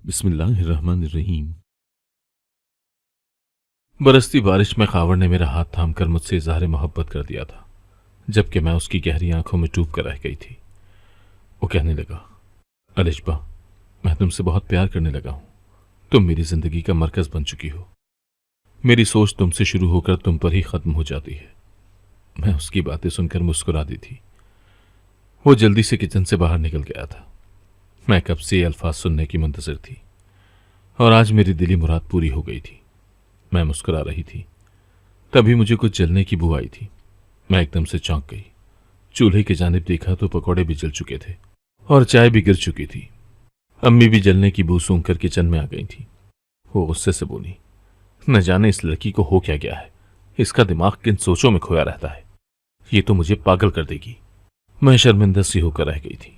बिस्मिल्लाहिर्रहमानिर्रहीम। बरसती बारिश में खावर ने मेरा हाथ थामकर मुझसे इज़हार मोहब्बत कर दिया था, जबकि मैं उसकी गहरी आंखों में डूब कर रह गई थी। वो कहने लगा, अलिशबा, मैं तुमसे बहुत प्यार करने लगा हूं। तुम मेरी जिंदगी का मरकज बन चुकी हो। मेरी सोच तुमसे शुरू होकर तुम पर ही खत्म हो जाती है। मैं उसकी बातें सुनकर मुस्कुरा दी थी। वो जल्दी से किचन से बाहर निकल गया था। मैं कब से ये अल्फाज सुनने की मुंतजर थी और आज मेरी दिली मुराद पूरी हो गई थी। मैं मुस्कुरा रही थी, तभी मुझे कुछ जलने की बू आई थी। मैं एकदम से चौंक गई। चूल्हे की जानिब देखा तो पकौड़े भी जल चुके थे और चाय भी गिर चुकी थी। अम्मी भी जलने की बू सूंघकर किचन में आ गई थी। वो गुस्से से बोली, न जाने इस लड़की को हो क्या गया है। इसका दिमाग किन सोचों में खोया रहता है। ये तो मुझे पागल कर देगी। मैं शर्मिंदा सी होकर रह गई थी।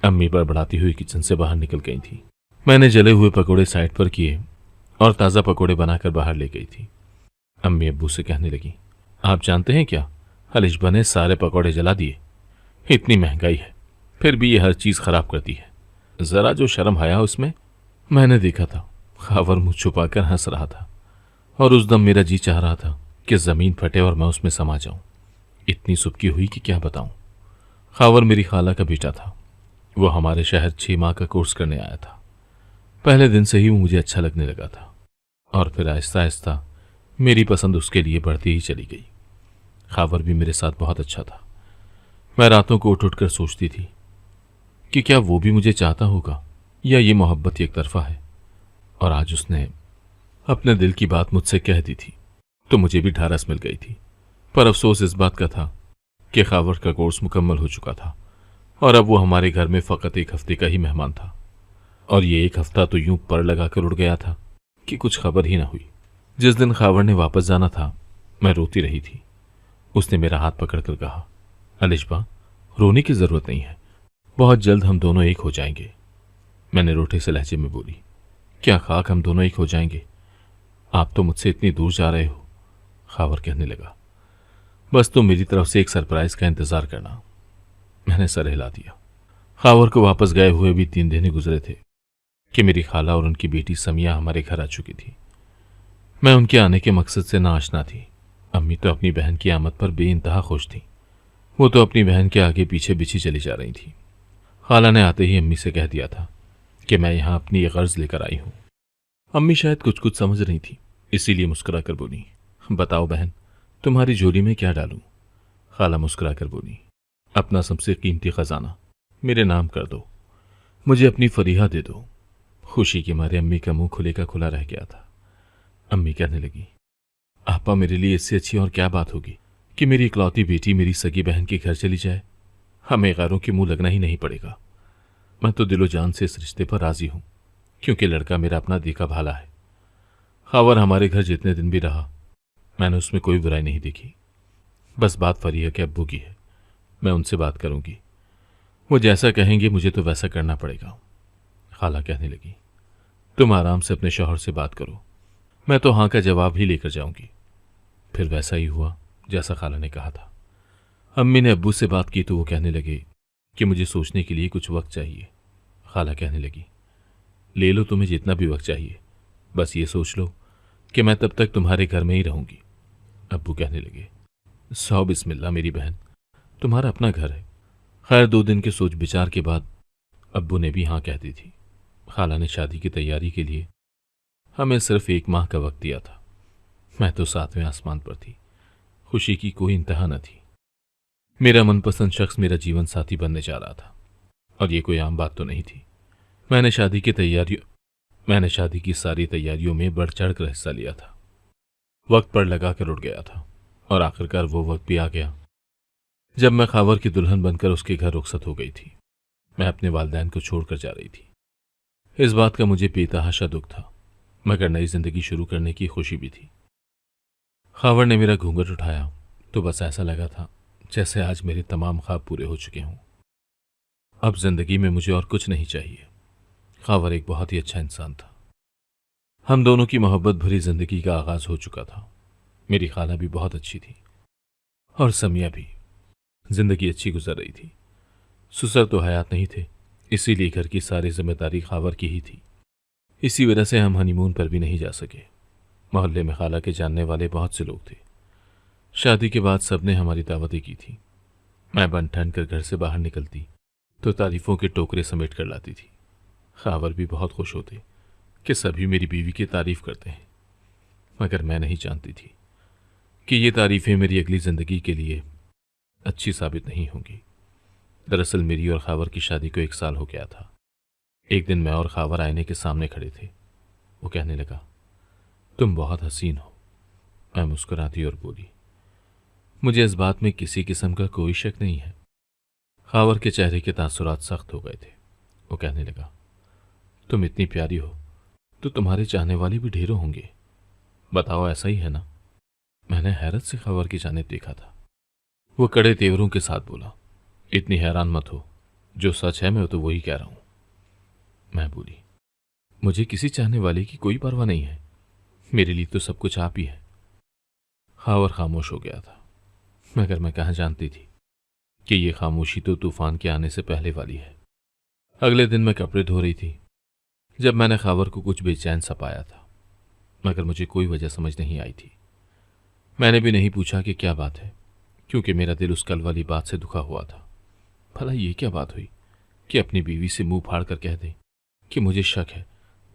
अम्मी बड़बड़ाती हुई किचन से बाहर निकल गई थी। मैंने जले हुए पकौड़े साइड पर किए और ताज़ा पकौड़े बनाकर बाहर ले गई थी। अम्मी अब्बू से कहने लगी, आप जानते हैं क्या, अलिशबा ने सारे पकौड़े जला दिए। इतनी महंगाई है, फिर भी ये हर चीज़ खराब करती है। ज़रा जो शर्म हया उसमें। मैंने देखा था खावर मुंह छुपाकर हंस रहा था और उस दम मेरा जी चाह रहा था कि ज़मीन फटे और मैं उसमें समा जाऊं। इतनी सुबकी हुई कि क्या बताऊं। खावर मेरी खाला का बेटा था। वो हमारे शहर 6 माह का कोर्स करने आया था। पहले दिन से ही वो मुझे अच्छा लगने लगा था और फिर आहिस्ता आहिस्ता मेरी पसंद उसके लिए बढ़ती ही चली गई। खावर भी मेरे साथ बहुत अच्छा था। मैं रातों को उठ उठ कर सोचती थी कि क्या वो भी मुझे चाहता होगा या ये मोहब्बत एक तरफा है। और आज उसने अपने दिल की बात मुझसे कह दी थी तो मुझे भी ढारस मिल गई थी। पर अफसोस इस बात का था कि खावर का कोर्स मुकम्मल हो चुका था और अब वो हमारे घर में फ़कत एक हफ्ते का ही मेहमान था। और ये एक हफ्ता तो यूं पर लगाकर उड़ गया था कि कुछ खबर ही ना हुई। जिस दिन खावर ने वापस जाना था, मैं रोती रही थी। उसने मेरा हाथ पकड़कर कहा, अलिशबा, रोने की जरूरत नहीं है, बहुत जल्द हम दोनों एक हो जाएंगे। मैंने रोटे से लहजे में बोली, क्या खाक हम दोनों एक हो जाएंगे? आप तो मुझसे इतनी दूर जा रहे हो। खावर कहने लगा, बस तुम मेरी तरफ से एक सरप्राइज का इंतजार करना। मैंने सर हिला दिया। खावर को वापस गए हुए भी 3 दिन ही गुजरे थे कि मेरी खाला और उनकी बेटी समिया हमारे घर आ चुकी थी। मैं उनके आने के मकसद से नाआशना थी। अम्मी तो अपनी बहन की आमद पर बेइंतहा खुश थी। वो तो अपनी बहन के आगे पीछे बिछी चली जा रही थी। खाला ने आते ही अम्मी से कह दिया था कि मैं यहाँ अपनी ये गर्ज लेकर आई हूँ। अम्मी शायद कुछ कुछ समझ रही थी, इसीलिए मुस्कुरा कर बोली, बताओ बहन, तुम्हारी झोली में क्या डालूं? खाला मुस्कुरा कर बोली, अपना सबसे कीमती खजाना मेरे नाम कर दो, मुझे अपनी फरीहा दे दो। खुशी के मारे अम्मी का मुंह खुले का खुला रह गया था। अम्मी कहने लगी, आपा, मेरे लिए इससे अच्छी और क्या बात होगी कि मेरी इकलौती बेटी मेरी सगी बहन के घर चली जाए। हमें गैरों के मुंह लगना ही नहीं पड़ेगा। मैं तो दिलो जान से इस रिश्ते पर राजी हूं, क्योंकि लड़का मेरा अपना देखा भाला है। खावर हमारे घर जितने दिन भी रहा, मैंने उसमें कोई बुराई नहीं देखी। बस बात फरीहा के अब्बू की है। मैं उनसे बात करूंगी। वो जैसा कहेंगे मुझे तो वैसा करना पड़ेगा। खाला कहने लगी, तुम आराम से अपने शौहर से बात करो, मैं तो हाँ का जवाब ही लेकर जाऊंगी। फिर वैसा ही हुआ जैसा खाला ने कहा था। अम्मी ने अब्बू से बात की तो वो कहने लगे कि मुझे सोचने के लिए कुछ वक्त चाहिए। खाला कहने लगी, ले लो तुम्हें जितना भी वक्त चाहिए, बस ये सोच लो कि मैं तब तक तुम्हारे घर में ही रहूंगी। अब्बू कहने लगे, सौ बिस्मिल्लाह मेरी बहन, तुम्हारा अपना घर है। खैर 2 दिन के सोच विचार के बाद अब्बू ने भी हाँ कह दी थी। खाला ने शादी की तैयारी के लिए हमें सिर्फ 1 माह का वक्त दिया था। मैं तो 7वें आसमान पर थी। खुशी की कोई इंतहा न थी। मेरा मनपसंद शख्स मेरा जीवन साथी बनने जा रहा था और ये कोई आम बात तो नहीं थी। मैंने शादी की सारी तैयारियों में बढ़ चढ़ कर हिस्सा लिया था। वक्त पर लगा कर उठ गया था और आखिरकार वो वक्त भी आ गया जब मैं खावर की दुल्हन बनकर उसके घर रुखसत हो गई थी। मैं अपने वालिदैन को छोड़कर जा रही थी। इस बात का मुझे बेतहाशा दुख था, मगर नई जिंदगी शुरू करने की खुशी भी थी। खावर ने मेरा घूंघट उठाया तो बस ऐसा लगा था जैसे आज मेरे तमाम ख्वाब पूरे हो चुके हों। अब जिंदगी में मुझे और कुछ नहीं चाहिए। खावर एक बहुत ही अच्छा इंसान था। हम दोनों की मोहब्बत भरी जिंदगी का आगाज हो चुका था। मेरी खाला भी बहुत अच्छी थी और समिया भी। जिंदगी अच्छी गुजर रही थी। ससुर तो हयात नहीं थे, इसीलिए घर की सारी जिम्मेदारी खावर की ही थी। इसी वजह से हम हनीमून पर भी नहीं जा सके। मोहल्ले में खाला के जानने वाले बहुत से लोग थे। शादी के बाद सबने हमारी दावतें की थी। मैं बन ठन कर घर से बाहर निकलती तो तारीफों के टोकरे समेट कर लाती थी। खावर भी बहुत खुश होते कि सभी मेरी बीवी की तारीफ करते हैं, मगर मैं नहीं जानती थी कि ये तारीफें मेरी अगली ज़िंदगी के लिए अच्छी साबित नहीं होंगी। दरअसल मेरी और खावर की शादी को 1 साल हो गया था। एक दिन मैं और खावर आईने के सामने खड़े थे। वो कहने लगा, तुम बहुत हसीन हो। मैं मुस्कुराती और बोली, मुझे इस बात में किसी किस्म का कोई शक नहीं है। खावर के चेहरे के तासुरात सख्त हो गए थे। वो कहने लगा, तुम इतनी प्यारी हो तो तुम्हारे चाहने वाले भी ढेरों होंगे, बताओ ऐसा ही है ना? मैंने हैरत से खावर की जानिब देखा था। वो कड़े तेवरों के साथ बोला, इतनी हैरान मत हो, जो सच है मैं तो वही कह रहा हूं। मैं बोली, मुझे किसी चाहने वाले की कोई परवाह नहीं है, मेरे लिए तो सब कुछ आप ही है। खावर खामोश हो गया था, मगर मैं कहाँ जानती थी कि ये खामोशी तो तूफान के आने से पहले वाली है। अगले दिन मैं कपड़े धो रही थी जब मैंने खावर को कुछ बेचैन सा पाया था, मगर मुझे कोई वजह समझ नहीं आई थी। मैंने भी नहीं पूछा कि क्या बात है, क्योंकि मेरा दिल उस कल वाली बात से दुखा हुआ था। भला ये क्या बात हुई कि अपनी बीवी से मुंह फाड़ कर कह दे कि मुझे शक है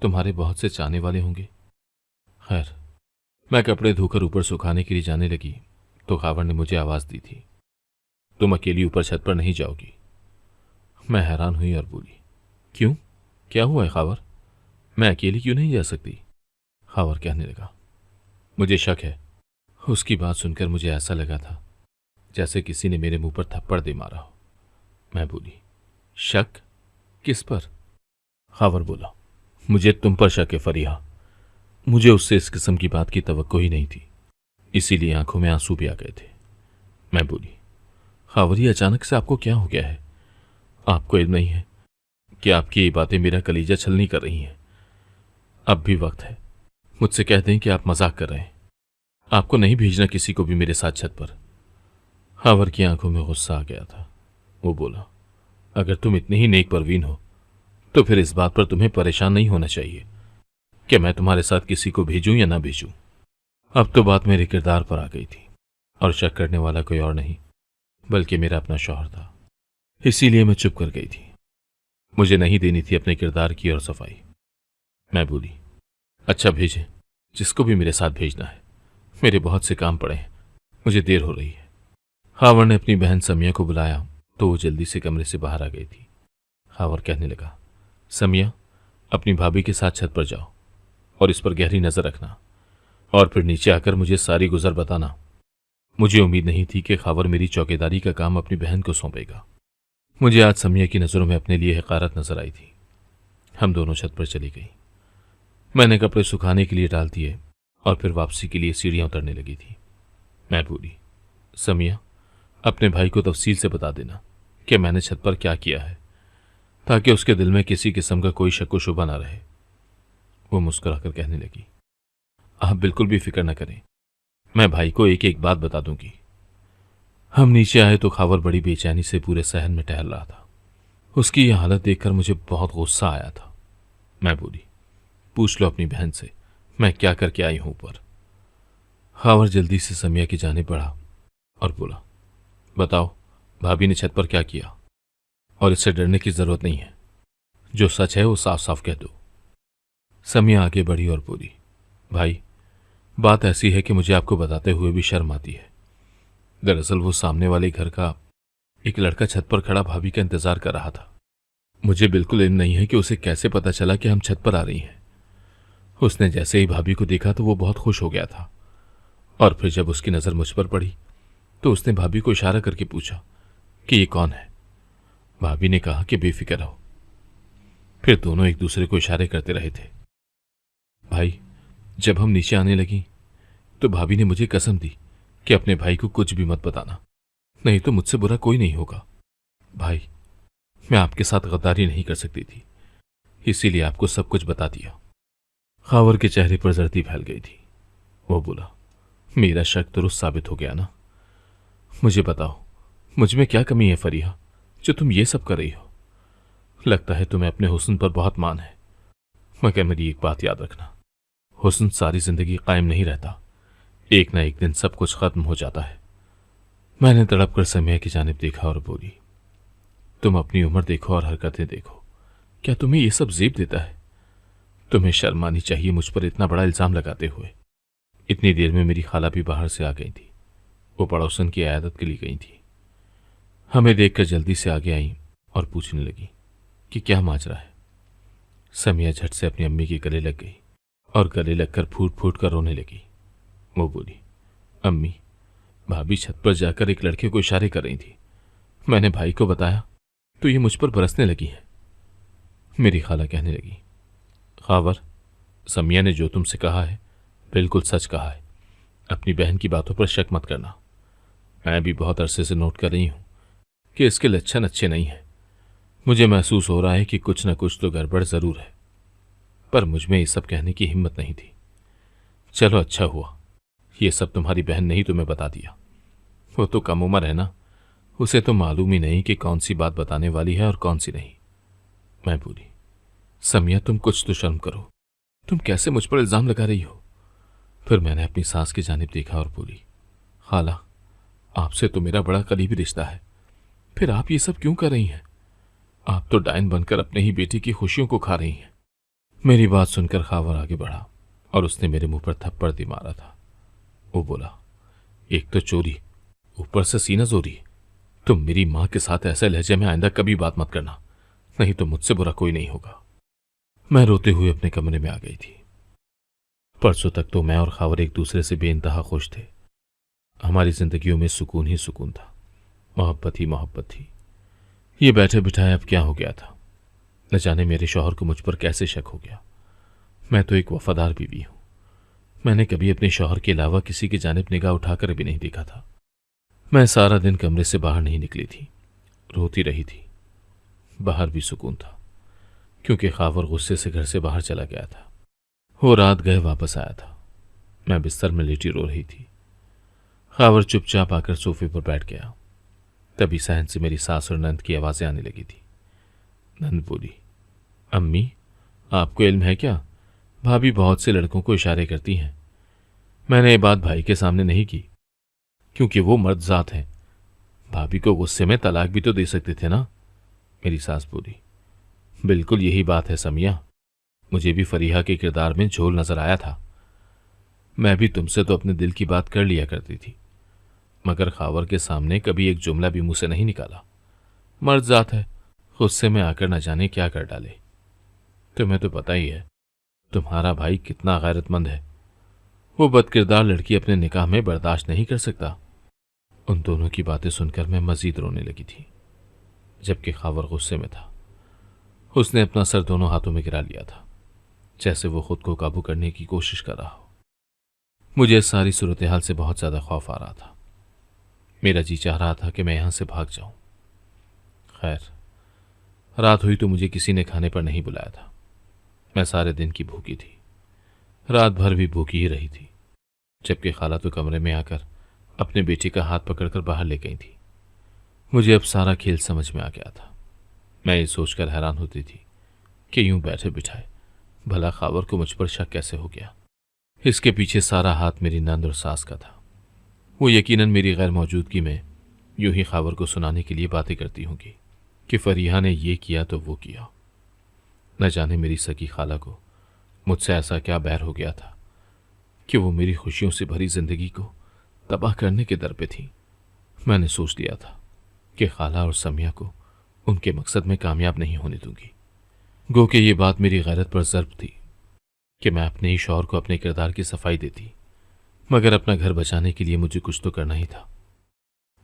तुम्हारे बहुत से चाहने वाले होंगे। खैर, मैं कपड़े धोकर ऊपर सुखाने के लिए जाने लगी तो खावर ने मुझे आवाज दी थी, तुम अकेली ऊपर छत पर नहीं जाओगी। मैं हैरान हुई और बोली, क्यों, क्या हुआ है खावर? मैं अकेली क्यों नहीं जा सकती? खावर कहने लगा, मुझे शक है। उसकी बात सुनकर मुझे ऐसा लगा था जैसे किसी ने मेरे मुंह पर थप्पड़ दे मारा हो। मैं बोली, शक किस पर? खावर बोला, मुझे तुम पर शक है फरीहा। मुझे उससे इस किस्म की बात की तवक्को ही नहीं थी, इसीलिए आंखों में आंसू भी आ गए थे। मैं बोली, खावर, ये अचानक से आपको क्या हो गया है? आपको इल्म नहीं है कि आपकी ये बातें मेरा कलीजा छलनी कर रही हैं। अब भी वक्त है, मुझसे कह दें कि आप मजाक कर रहे हैं। आपको नहीं भेजना किसी को भी मेरे साथ छत पर। खावर की आंखों में गुस्सा आ गया था। वो बोला, अगर तुम इतनी ही नेक परवीन हो तो फिर इस बात पर तुम्हें परेशान नहीं होना चाहिए कि मैं तुम्हारे साथ किसी को भेजूं या ना भेजूं। अब तो बात मेरे किरदार पर आ गई थी और शक करने वाला कोई और नहीं बल्कि मेरा अपना शौहर था। इसीलिए मैं चुप कर गई थी। मुझे नहीं देनी थी अपने किरदार की और सफाई। मैं बोली, अच्छा भेजें, जिसको भी मेरे साथ भेजना है, मेरे बहुत से काम पड़े हैं, मुझे देर हो रही है। खावर ने अपनी बहन समिया को बुलाया तो वो जल्दी से कमरे से बाहर आ गई थी। खावर कहने लगा, समिया, अपनी भाभी के साथ छत पर जाओ और इस पर गहरी नजर रखना और फिर नीचे आकर मुझे सारी गुजर बताना। मुझे उम्मीद नहीं थी कि खावर मेरी चौकीदारी का काम अपनी बहन को सौंपेगा। मुझे आज समिया की नज़रों में अपने लिए हकारत नजर आई थी। हम दोनों छत पर चली गई। मैंने कपड़े सुखाने के लिए डाल दिए और फिर वापसी के लिए सीढ़ियां उतरने लगी थी। मैं बोली, समिया, अपने भाई को तफसील से बता देना कि मैंने छत पर क्या किया है, ताकि उसके दिल में किसी किस्म का कोई शक व शुबा ना रहे। वो मुस्कुराकर कहने लगी, आप बिल्कुल भी फिक्र न करें, मैं भाई को एक एक बात बता दूंगी। हम नीचे आए तो खावर बड़ी बेचैनी से पूरे सहन में टहल रहा था। उसकी यह हालत देखकर मुझे बहुत गुस्सा आया था। मैं बोली, पूछ लो अपनी बहन से मैं क्या करके आई हूं ऊपर। खावर जल्दी से समिया की जानिब बढ़ा और बोला, बताओ भाभी ने छत पर क्या किया? और इससे डरने की जरूरत नहीं है, जो सच है वो साफ साफ कह दो। समिया आगे बढ़ी और बोली, भाई, बात ऐसी है कि मुझे आपको बताते हुए भी शर्म आती है। दरअसल वो सामने वाले घर का एक लड़का छत पर खड़ा भाभी का इंतजार कर रहा था। मुझे बिल्कुल इल्म नहीं है कि उसे कैसे पता चला कि हम छत पर आ रही हैं। उसने जैसे ही भाभी को देखा तो वो बहुत खुश हो गया था और फिर जब उसकी नजर मुझ पर पड़ी तो उसने भाभी को इशारा करके पूछा कि ये कौन है। भाभी ने कहा कि बेफिक्र रहो। फिर दोनों एक दूसरे को इशारे करते रहे थे। भाई, जब हम नीचे आने लगी तो भाभी ने मुझे कसम दी कि अपने भाई को कुछ भी मत बताना, नहीं तो मुझसे बुरा कोई नहीं होगा। भाई, मैं आपके साथ गद्दारी नहीं कर सकती थी, इसीलिए आपको सब कुछ बता दिया। खावर के चेहरे पर जर्दी फैल गई थी। वो बोला, मेरा शक दुरुस्त साबित हो गया ना? मुझे बताओ, मुझ में क्या कमी है फरीहा, जो तुम ये सब कर रही हो? लगता है तुम्हें अपने हुस्न पर बहुत मान है। मगर मेरी एक बात याद रखना, हुस्न सारी जिंदगी कायम नहीं रहता, एक ना एक दिन सब कुछ खत्म हो जाता है। मैंने तड़प कर समिया की जानिब देखा और बोली, तुम अपनी उम्र देखो और हरकतें देखो, क्या तुम्हें ये सब जेब देता है? तुम्हें शर्म आनी चाहिए मुझ पर इतना बड़ा इल्जाम लगाते हुए। इतनी देर में मेरी खाला भी बाहर से आ गई थी। वो पड़ोसन की आयादत के लिए गई थी। हमें देखकर जल्दी से आगे आई और पूछने लगी कि क्या माजरा है। समिया झट से अपनी अम्मी के गले लग गई और गले लगकर फूट फूट कर रोने लगी। वो बोली, अम्मी, भाभी छत पर जाकर एक लड़के को इशारे कर रही थी। मैंने भाई को बताया तो ये मुझ पर बरसने लगी है। मेरी खाला कहने लगी, खावर, समिया ने जो तुमसे कहा है बिल्कुल सच कहा है। अपनी बहन की बातों पर शक मत करना। मैं भी बहुत अरसे से नोट कर रही हूं कि इसके लक्षण अच्छे नहीं हैं। मुझे महसूस हो रहा है कि कुछ न कुछ तो गड़बड़ जरूर है, पर मुझ में ये सब कहने की हिम्मत नहीं थी। चलो अच्छा हुआ ये सब तुम्हारी बहन ने ही तुम्हें बता दिया। वो तो कम उम्र है ना, उसे तो मालूम ही नहीं कि कौन सी बात बताने वाली है और कौन सी नहीं। मैं बोली, समिया तुम कुछ तो शर्म करो, तुम कैसे मुझ पर इल्जाम लगा रही हो? फिर मैंने अपनी सास की जानिब देखा और बोली, खाला, आपसे तो मेरा बड़ा करीबी रिश्ता है, फिर आप ये सब क्यों कर रही हैं? आप तो डायन बनकर अपने ही बेटी की खुशियों को खा रही हैं। मेरी बात सुनकर खावर आगे बढ़ा और उसने मेरे मुंह पर थप्पड़ दे मारा था। वो बोला, एक तो चोरी, ऊपर से सीना जोरी। तुम मेरी मां के साथ ऐसे लहजे में आइंदा कभी बात मत करना, नहीं तो मुझसे बुरा कोई नहीं होगा। मैं रोते हुए अपने कमरे में आ गई थी। परसों तक तो मैं और खावर एक दूसरे से बेइंतहा खुश थे। हमारी जिंदगियों में सुकून ही सुकून था, मोहब्बत ही मोहब्बत थी। ये बैठे बिठाए अब क्या हो गया था? न जाने मेरे शौहर को मुझ पर कैसे शक हो गया। मैं तो एक वफादार बीवी हूं। मैंने कभी अपने शौहर के अलावा किसी की जानिब निगाह उठाकर भी नहीं देखा था। मैं सारा दिन कमरे से बाहर नहीं निकली थी, रोती रही थी। बाहर भी सुकून था, क्योंकि खावर गुस्से से घर से बाहर चला गया था। वो रात गए वापस आया था। मैं बिस्तर में लेटी रो रही थी। खावर चुपचाप आकर सोफे पर बैठ गया। तभी सहन से मेरी सास और नंद की आवाजें आने लगी थी। नंद बोली, अम्मी, आपको इल्म है क्या, भाभी बहुत से लड़कों को इशारे करती हैं। मैंने ये बात भाई के सामने नहीं की, क्योंकि वो मर्द जात हैं। भाभी को गुस्से में तलाक भी तो दे सकते थे ना। मेरी सास बोली, बिल्कुल यही बात है समिया, मुझे भी फरीहा के किरदार में झोल नजर आया था। मैं भी तुमसे तो अपने दिल की बात कर लिया करती थी, मगर खावर के सामने कभी एक जुमला भी मुंह से नहीं निकाला। मर्द जात है, गुस्से में आकर न जाने क्या कर डाले। तुम्हें तो पता ही है तुम्हारा भाई कितना गैरतमंद है। वो बदकिरदार लड़की अपने निकाह में बर्दाश्त नहीं कर सकता। उन दोनों की बातें सुनकर मैं मजीद रोने लगी थी, जबकि खावर गुस्से में था। उसने अपना सर दोनों हाथों में गिरा लिया था, जैसे वो खुद को काबू करने की कोशिश कर रहा हो। मुझे इस सारी सूरत हाल से बहुत ज्यादा खौफ आ रहा था। मेरा जी चाह रहा था कि मैं यहां से भाग जाऊं। खैर, रात हुई तो मुझे किसी ने खाने पर नहीं बुलाया था। मैं सारे दिन की भूखी थी, रात भर भी भूखी ही रही थी, जबकि खाला तो कमरे में आकर अपने बेटे का हाथ पकड़कर बाहर ले गई थी। मुझे अब सारा खेल समझ में आ गया था। मैं ये सोचकर हैरान होती थी कि यूं बैठे बिठाए भला खावर को मुझ पर शक कैसे हो गया। इसके पीछे सारा हाथ मेरी नंद और सास का था। वो यकीनन मेरी गैर मौजूदगी में यूं ही खावर को सुनाने के लिए बातें करती होंगी कि फरीहा ने ये किया तो वो किया। न जाने मेरी सगी खाला को मुझसे ऐसा क्या बैर हो गया था कि वो मेरी खुशियों से भरी जिंदगी को तबाह करने के दर पे थी। मैंने सोच लिया था कि खाला और समिया को उनके मकसद में कामयाब नहीं होने दूंगी। गो कि ये बात मेरी गैरत पर ज़र्ब थी कि मैं अपने ही शौहर को अपने किरदार की सफाई देती, मगर अपना घर बचाने के लिए मुझे कुछ तो करना ही था।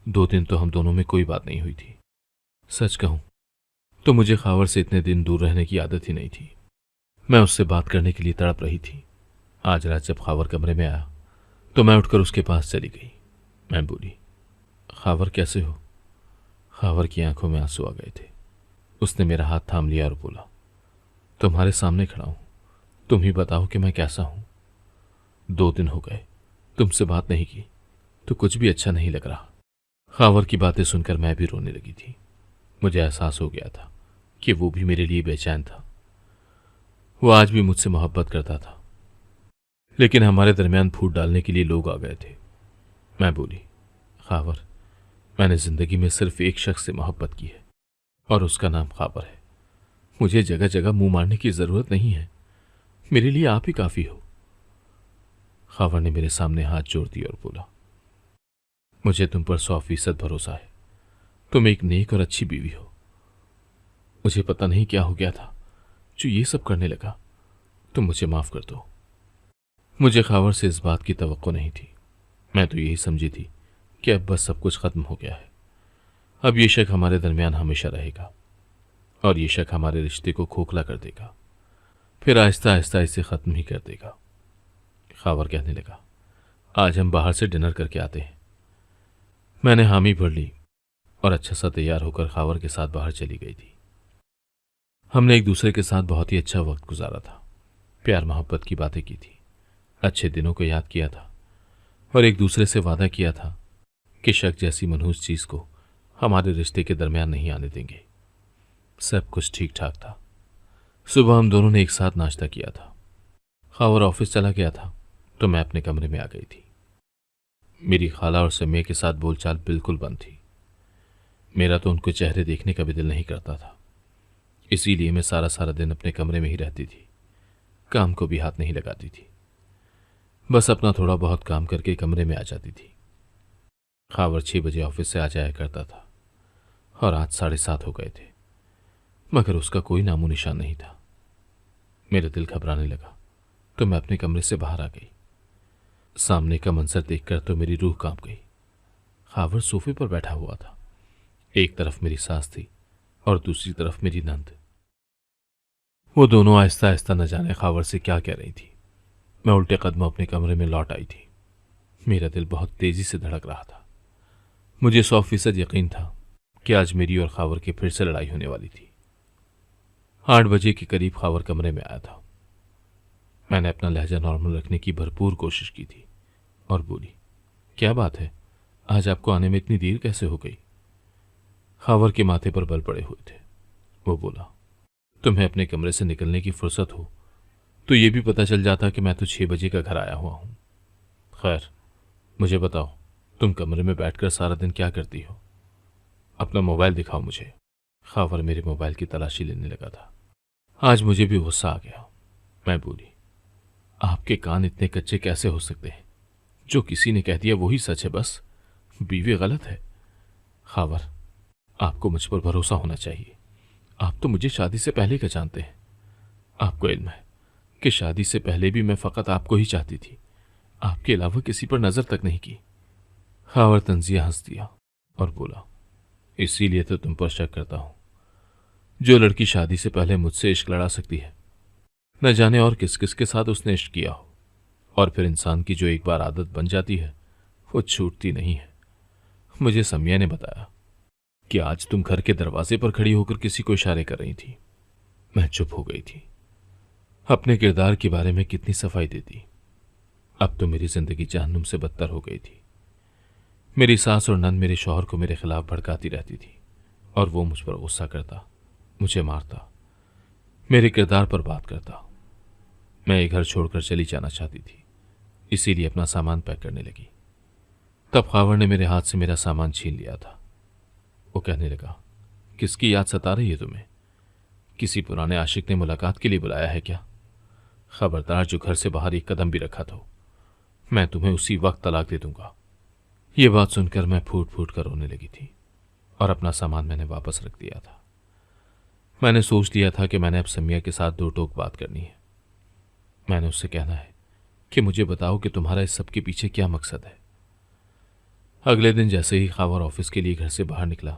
2 दिन तो हम दोनों में कोई बात नहीं हुई थी। सच कहूं तो मुझे खावर से इतने दिन दूर रहने की आदत ही नहीं थी। मैं उससे बात करने के लिए तड़प रही थी। आज रात जब खावर कमरे में आया तो मैं उठकर उसके पास चली गई। मैं बोली, खावर कैसे हो? खावर की आंखों में आंसू आ गए थे। उसने मेरा हाथ थाम लिया और बोला, तुम्हारे सामने खड़ा हूं, तुम ही बताओ कि मैं कैसा हूं। 2 दिन हो गए तुमसे बात नहीं की तो कुछ भी अच्छा नहीं लग रहा। खावर की बातें सुनकर मैं भी रोने लगी थी। मुझे एहसास हो गया था कि वो भी मेरे लिए बेचैन था। वो आज भी मुझसे मोहब्बत करता था, लेकिन हमारे दरमियान फूट डालने के लिए लोग आ गए थे। मैं बोली, खावर, मैंने जिंदगी में सिर्फ एक शख्स से मोहब्बत की है और उसका नाम खावर है। मुझे जगह जगह मुंह मारने की जरूरत नहीं है, मेरे लिए आप ही काफी हो। खावर ने मेरे सामने हाथ जोड़ दिया और बोला, मुझे तुम पर 100% भरोसा है। तुम एक नेक और अच्छी बीवी हो। मुझे पता नहीं क्या हो गया था जो ये सब करने लगा। तुम मुझे माफ कर दो। मुझे खावर से इस बात की तवक्को नहीं थी। मैं तो यही समझी थी कि अब बस सब कुछ खत्म हो गया है। अब ये शक हमारे दरमियान हमेशा रहेगा और ये शक हमारे रिश्ते को खोखला कर देगा, फिर आहिस्ता आहिस्ता इसे खत्म ही कर देगा। खावर कहने लगा, आज हम बाहर से डिनर करके आते हैं। मैंने हामी भर ली और अच्छा सा तैयार होकर खावर के साथ बाहर चली गई थी। हमने एक दूसरे के साथ बहुत ही अच्छा वक्त गुजारा था, प्यार मोहब्बत की बातें की थी, अच्छे दिनों को याद किया था और एक दूसरे से वादा किया था कि शक जैसी मनहूस चीज को हमारे रिश्ते के दरमियान नहीं आने देंगे। सब कुछ ठीक ठाक था। सुबह हम दोनों ने एक साथ नाश्ता किया था। खावर ऑफिस चला गया था तो मैं अपने कमरे में आ गई थी। मेरी खाला और समिया के साथ बोलचाल बिल्कुल बंद थी। मेरा तो उनको चेहरे देखने का भी दिल नहीं करता था, इसीलिए मैं सारा सारा दिन अपने कमरे में ही रहती थी, काम को भी हाथ नहीं लगाती थी। बस अपना थोड़ा बहुत काम करके कमरे में आ जाती थी। खावर 6 बजे ऑफिस से आ जाया करता था और आज 7:30 हो गए थे, मगर उसका कोई नामो निशान नहीं था। मेरा दिल घबराने लगा तो मैं अपने कमरे से बाहर आ गई। सामने का मंजर देखकर तो मेरी रूह कांप गई। खावर सोफे पर बैठा हुआ था। एक तरफ मेरी सास थी और दूसरी तरफ मेरी नंद। वो दोनों आहिस्ता आहिस्ता न जाने खावर से क्या कह रही थी। मैं उल्टे कदमों अपने कमरे में लौट आई थी। मेरा दिल बहुत तेजी से धड़क रहा था। मुझे 100% यकीन था कि आज मेरी और खावर की फिर से लड़ाई होने वाली थी। 8 बजे के करीब खावर कमरे में आया था। मैंने अपना लहजा नॉर्मल रखने की भरपूर कोशिश की थी और बोली, क्या बात है, आज आपको आने में इतनी देर कैसे हो गई? खावर के माथे पर बल पड़े हुए थे। वो बोला, तुम्हें अपने कमरे से निकलने की फुर्सत हो तो ये भी पता चल जाता कि मैं तो 6 बजे का घर आया हुआ हूं। खैर, मुझे बताओ, तुम कमरे में बैठकर सारा दिन क्या करती हो? अपना मोबाइल दिखाओ मुझे। खावर मेरे मोबाइल की तलाशी लेने लगा था। आज मुझे भी गुस्सा आ गया। मैं बोली, आपके कान इतने कच्चे कैसे हो सकते हैं? जो किसी ने कह दिया वही सच है बस, बीवी गलत है। खावर, आपको मुझ पर भरोसा होना चाहिए। आप तो मुझे शादी से पहले का जानते हैं। आपको इल्म है कि शादी से पहले भी मैं फकत आपको ही चाहती थी, आपके अलावा किसी पर नजर तक नहीं की। खावर तंजिया हंस दिया और बोला, इसीलिए तो तुम पर शक करता हूं। जो लड़की शादी से पहले मुझसे इश्क लड़ा सकती है, न जाने और किस किस के साथ उसने इश्क किया हो। और फिर इंसान की जो एक बार आदत बन जाती है वो छूटती नहीं है। मुझे समिया ने बताया कि आज तुम घर के दरवाजे पर खड़ी होकर किसी को इशारे कर रही थी। मैं चुप हो गई थी। अपने किरदार के बारे में कितनी सफाई देती। अब तो मेरी जिंदगी जहन्नुम से बदतर हो गई थी। मेरी सास और नंद मेरे शौहर को मेरे खिलाफ भड़काती रहती थी और वो मुझ पर गुस्सा करता, मुझे मारता, मेरे किरदार पर बात करता। मैं ये घर छोड़कर चली जाना चाहती थी, इसीलिए अपना सामान पैक करने लगी। तब खावर ने मेरे हाथ से मेरा सामान छीन लिया था। वो कहने लगा, किसकी याद सता रही है तुम्हें? किसी पुराने आशिक ने मुलाकात के लिए बुलाया है क्या? खबरदार, जो घर से बाहर एक कदम भी रखा तो मैं तुम्हें उसी वक्त तलाक दे दूंगा। ये बात सुनकर मैं फूट फूट कर रोने लगी थी और अपना सामान मैंने वापस रख दिया था। मैंने सोच लिया था कि मैंने अब समिया के साथ दो टोक बात करनी है। मैंने उससे कहना है कि मुझे बताओ कि तुम्हारा इस सब के पीछे क्या मकसद है। अगले दिन जैसे ही खावर ऑफिस के लिए घर से बाहर निकला,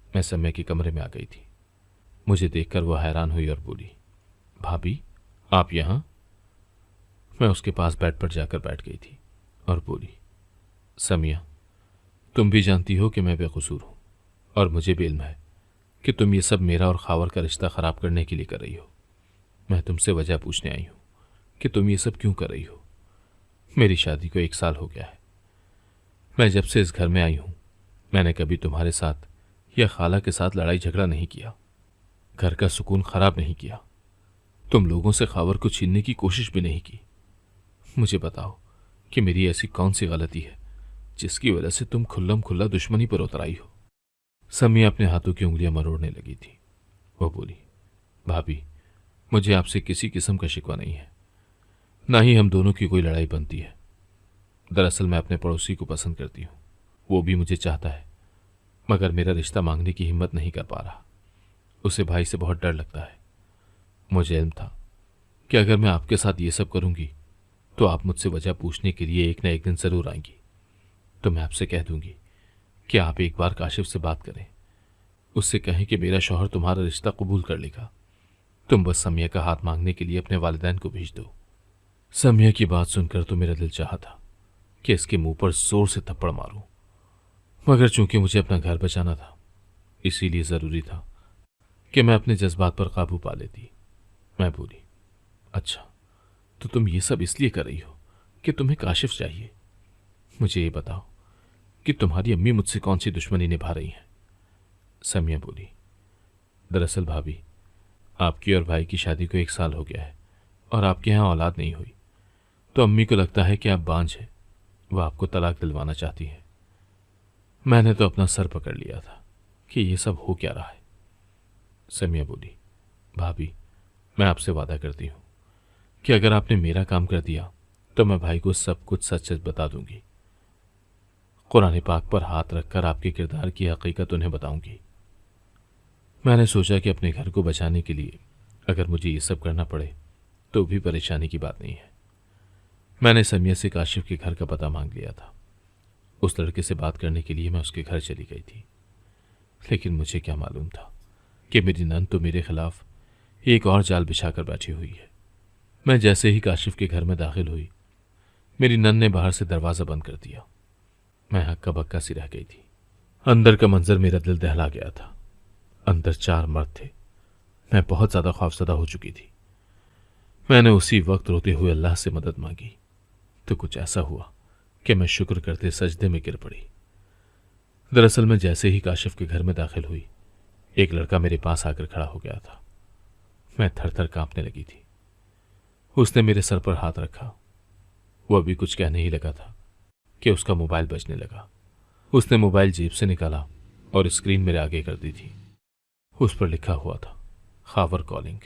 मैं समिया के कमरे में आ गई थी। मुझे देखकर वह हैरान हुई और बोली, भाभी, आप यहां? मैं उसके पास बेड पर जाकर बैठ गई थी और बोली, समिया, तुम भी जानती हो कि मैं बेकसूर हूं और मुझे भी इल्म है कि तुम ये सब मेरा और खावर का रिश्ता खराब करने के लिए कर रही हो। मैं तुमसे वजह पूछने आई हूं कि तुम ये सब क्यों कर रही हो। मेरी शादी को 1 साल हो गया है। मैं जब से इस घर में आई हूं, मैंने कभी तुम्हारे साथ या खाला के साथ लड़ाई झगड़ा नहीं किया, घर का सुकून खराब नहीं किया। तुम लोगों से खावर को छीनने की कोशिश भी नहीं की। मुझे बताओ कि मेरी ऐसी कौन सी गलती है जिसकी वजह से तुम खुल्लम खुल्ला दुश्मनी पर उतर आई हो। समिया अपने हाथों की उंगलियां मरोड़ने लगी थी। वो बोली, भाभी, मुझे आपसे किसी किस्म का शिकवा नहीं है, ना ही हम दोनों की कोई लड़ाई बनती है। दरअसल मैं अपने पड़ोसी को पसंद करती हूँ, वो भी मुझे चाहता है, मगर मेरा रिश्ता मांगने की हिम्मत नहीं कर पा रहा। उसे भाई से बहुत डर लगता है। मुझे इल्म था कि अगर मैं आपके साथ ये सब करूंगी तो आप मुझसे वजह पूछने के लिए एक न एक दिन जरूर आएंगी। तो मैं आपसे कह दूंगी कि आप एक बार काशिफ से बात करें, उससे कहें कि मेरा शौहर तुम्हारा रिश्ता कबूल कर लेगा। तुम बस समिया का हाथ मांगने के लिए अपने वालिदैन को भेज दो। समिया की बात सुनकर तो मेरा दिल चाहा था कि इसके मुंह पर जोर से थप्पड़ मारूं, मगर चूंकि मुझे अपना घर बचाना था, इसीलिए जरूरी था कि मैं अपने जज्बात पर काबू पा लेती। मैं बोली, अच्छा, तो तुम ये सब इसलिए कर रही हो कि तुम्हें काशिफ चाहिए। मुझे ये बताओ कि तुम्हारी अम्मी मुझसे कौन सी दुश्मनी निभा रही हैं। समिया बोली, दरअसल भाभी, आपकी और भाई की शादी को 1 साल हो गया है और आपके यहाँ औलाद नहीं हुई, तो अम्मी को लगता है कि आप बांझ हैं, वह आपको तलाक दिलवाना चाहती है। मैंने तो अपना सर पकड़ लिया था कि ये सब हो क्या रहा है। समिया बोली, भाभी, मैं आपसे वादा करती हूँ कि अगर आपने मेरा काम कर दिया तो मैं भाई को सब कुछ सच सच बता दूंगी। कुरान पाक पर हाथ रखकर आपके किरदार की हकीकत उन्हें बताऊंगी। मैंने सोचा कि अपने घर को बचाने के लिए अगर मुझे ये सब करना पड़े तो भी परेशानी की बात नहीं है। मैंने समिया से काशिफ के घर का पता मांग लिया था। उस लड़के से बात करने के लिए मैं उसके घर चली गई थी, लेकिन मुझे क्या मालूम था कि मेरी नंद तो मेरे खिलाफ एक और जाल बिछाकर बैठी हुई है। मैं जैसे ही काशिफ के घर में दाखिल हुई, मेरी नंद ने बाहर से दरवाज़ा बंद कर दिया। मैं हक्का बक्का सी रह गई थी। अंदर का मंजर मेरा दिल दहला गया था। अंदर 4 मर्द थे। मैं बहुत ज़्यादा खौफजदा हो चुकी थी। मैंने उसी वक्त रोते हुए अल्लाह से मदद मांगी तो कुछ ऐसा हुआ कि मैं शुक्र करते सजदे में गिर पड़ी। दरअसल मैं जैसे ही काशिफ के घर में दाखिल हुई, एक लड़का मेरे पास आकर खड़ा हो गया था। मैं थर थर कांपने लगी थी। उसने मेरे सर पर हाथ रखा। वो अभी कुछ कहने ही लगा था कि उसका मोबाइल बजने लगा। उसने मोबाइल जेब से निकाला और स्क्रीन मेरे आगे कर दी थी। उस पर लिखा हुआ था, खावर कॉलिंग।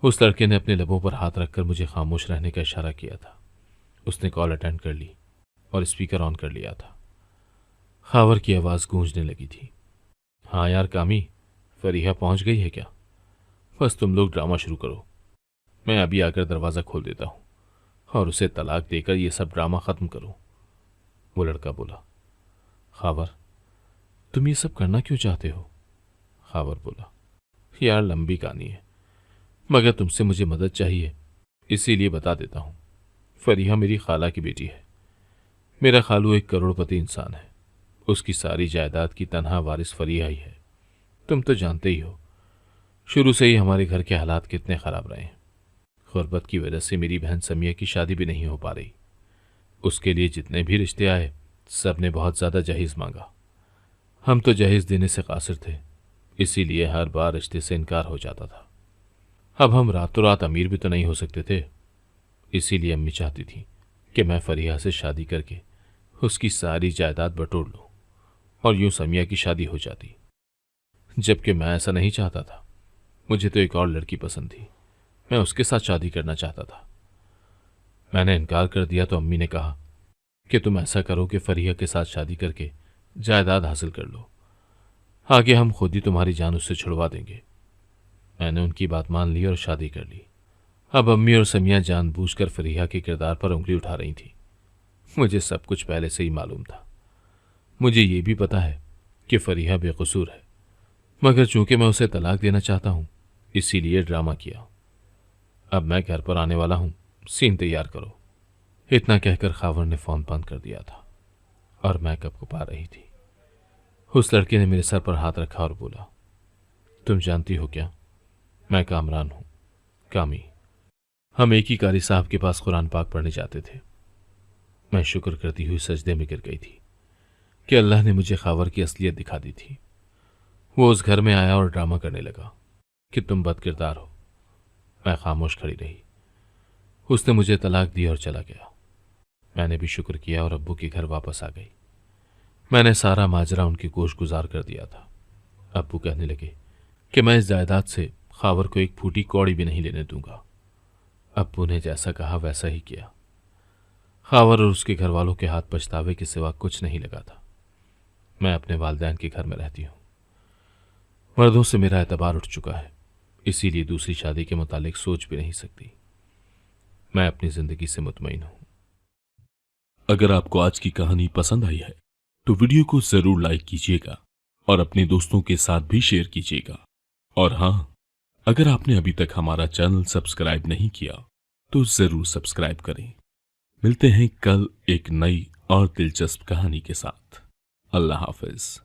उस लड़के ने अपने लबों पर हाथ रखकर मुझे खामोश रहने का इशारा किया था। उसने कॉल अटेंड कर ली और स्पीकर ऑन कर लिया था। खावर की आवाज़ गूंजने लगी थी। हाँ यार कामी, फरीहा पहुंच गई है क्या? बस तुम लोग ड्रामा शुरू करो, मैं अभी आकर दरवाज़ा खोल देता हूँ और उसे तलाक देकर ये सब ड्रामा ख़त्म करो। वो लड़का बोला, खावर, तुम ये सब करना क्यों चाहते हो? खावर बोला, यार लंबी कहानी है, मगर तुमसे मुझे मदद चाहिए, इसीलिए बता देता हूँ। फरीहा मेरी खाला की बेटी है। मेरा खालू एक करोड़पति इंसान है। उसकी सारी जायदाद की तनहा वारिस फरीहा ही है। तुम तो जानते ही हो, शुरू से ही हमारे घर के हालात कितने ख़राब रहे हैं। गुर्बत की वजह से मेरी बहन समिया की शादी भी नहीं हो पा रही। उसके लिए जितने भी रिश्ते आए, सब ने बहुत ज़्यादा जहेज़ मांगा। हम तो जहेज़ देने से कासिर थे, इसीलिए हर बार रिश्ते से इनकार हो जाता था। अब हम रातों रात अमीर भी तो नहीं हो सकते थे, इसीलिए अम्मी चाहती थी कि मैं फरीहा से शादी करके उसकी सारी जायदाद बटोर लूँ और यूं समिया की शादी हो जाती। जबकि मैं ऐसा नहीं चाहता था। मुझे तो एक और लड़की पसंद थी, मैं उसके साथ शादी करना चाहता था। मैंने इनकार कर दिया तो अम्मी ने कहा कि तुम ऐसा करो कि फरीहा के साथ शादी करके जायदाद हासिल कर लो, आगे हम खुद ही तुम्हारी जान उससे छुड़वा देंगे। मैंने उनकी बात मान ली और शादी कर ली। अब अम्मी और समिया जानबूझकर फरीहा के किरदार पर उंगली उठा रही थी। मुझे सब कुछ पहले से ही मालूम था। मुझे ये भी पता है कि फरीहा बेकसूर है, मगर चूंकि मैं उसे तलाक देना चाहता हूँ, इसीलिए ड्रामा किया। अब मैं घर पर आने वाला हूँ, सीन तैयार करो। इतना कहकर खावर ने फोन बंद कर दिया था और मैं कपकपा रही थी। उस लड़के ने मेरे सर पर हाथ रखा और बोला, तुम जानती हो क्या, मैं कामरान हूँ, कामी। हम एक ही कारी साहब के पास कुरान पाक पढ़ने जाते थे। मैं शुक्र करती हुई सजदे में गिर गई थी कि अल्लाह ने मुझे खावर की असलियत दिखा दी थी। वो उस घर में आया और ड्रामा करने लगा कि तुम बदकिरदार हो। मैं खामोश खड़ी रही। उसने मुझे तलाक दी और चला गया। मैंने भी शुक्र किया और अब्बू के घर वापस आ गई। मैंने सारा माजरा उनकी गोश गुजार कर दिया था। अब्बू कहने लगे कि मैं इस जायदाद से खावर को एक फूटी कौड़ी भी नहीं लेने दूंगा। अब्बू ने जैसा कहा वैसा ही किया। खावर और उसके घर वालों के हाथ पछतावे के सिवा कुछ नहीं लगा था। मैं अपने वालिदैन के घर में रहती हूँ। मर्दों से मेरा एतबार उठ चुका है, इसीलिए दूसरी शादी के मुतालिक सोच भी नहीं सकती। मैं अपनी जिंदगी से मुतमईन हूं। अगर आपको आज की कहानी पसंद आई है तो वीडियो को जरूर लाइक कीजिएगा और अपने दोस्तों के साथ भी शेयर कीजिएगा। और हाँ, अगर आपने अभी तक हमारा चैनल सब्सक्राइब नहीं किया तो जरूर सब्सक्राइब करें। मिलते हैं कल एक नई और दिलचस्प कहानी के साथ। अल्लाह हाफिज।